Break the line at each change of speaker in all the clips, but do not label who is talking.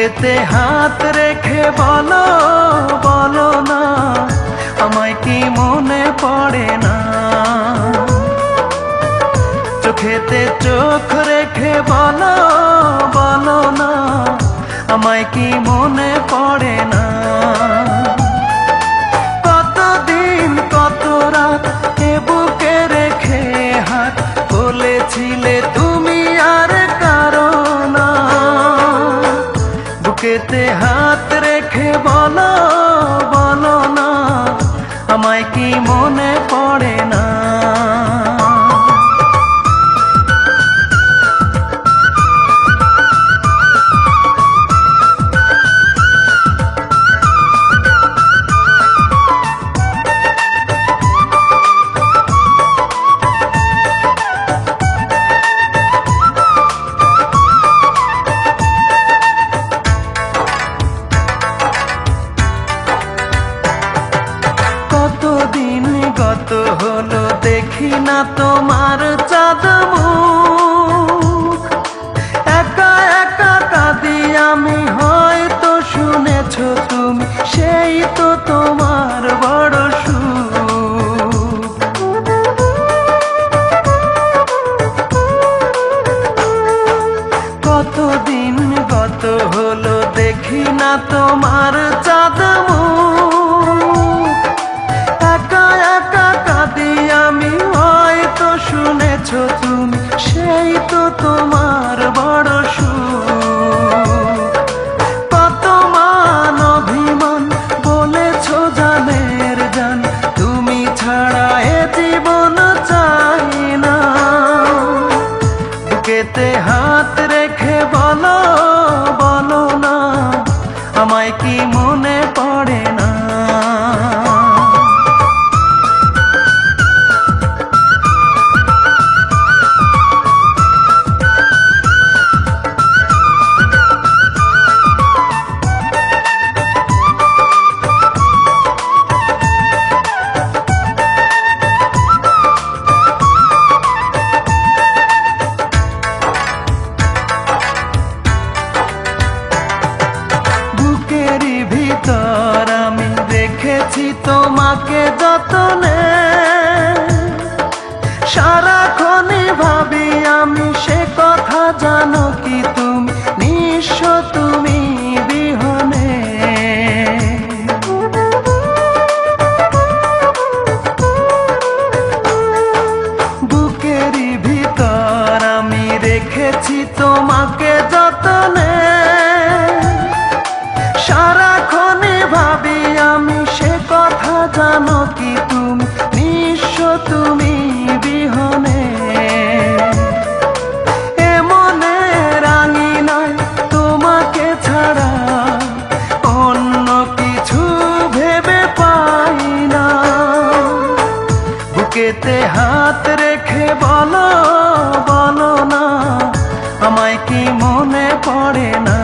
বুকেতে হাত রেখে বলো বলো না, আমায় কি মনে পড়ে না? চোখেতে চোখ রেখে বলো বলো না, আমায় কি মনে পড়ে না? কতদিন কত রাত এ বুকে রেখে হাত বলেছিলে তুমি আর কারো না। বুকেতে হাত রেখে বলো বলো না, আমায় কি মনে পড়ে না? কতদিন গত হলো দেখি না তোমার চাঁদ মুখ, একা একা কাঁদি আমি, হয়তো শুনেছো তুমি, সেই তো তোমার বড় সুখ। কতদিন গত হলো দেখি না তোমার চাঁদ মুখ, একা একা কাঁদি আমি, হয়তো শুনেছো তুমি, সেই তো তোমার বড় সুখ। কত মান অভিমান বলেছো জানের জান, তুমি ছাড়া এ জীবন চাই না। বুকেতে হাত রেখে বলো বলো না, আমায় কি মনে পড়ে না? আমি রেখেছি তোমাকে যতনে, সারাক্ষণই ভাবি আমি সে কথা, জানো কি তুমি নিঃস্ব তুমি বিহনে। বুকেরই ভিতর আমি রেখেছি তোমাকে যতনে, সারাক্ষণই ভাবি আমি সে কথা, জানো কি তুমি নিঃস্ব তুমি বিহনে। এমনে রাঙি নাই তোমাকে ছাড়া, অন্য কিছু ভেবে পাই না। বুকেতে হাত রেখে বলো বলো না, আমায় কি মনে পড়ে না?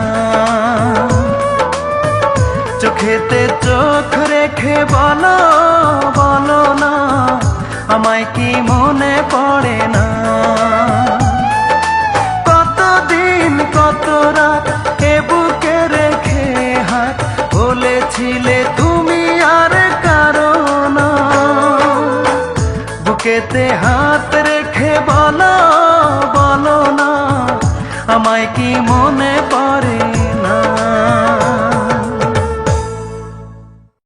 চোখেতে চোখ রেখে বলো বলো না, আমায় কি মনে পড়ে না? কতদিন কত রাত এ বুকে রেখে হাত বলেছিলে তুমি আর কারো না। বুকেতে হাত রেখে বলো বলো না, আমায় কি মনে পড়ে?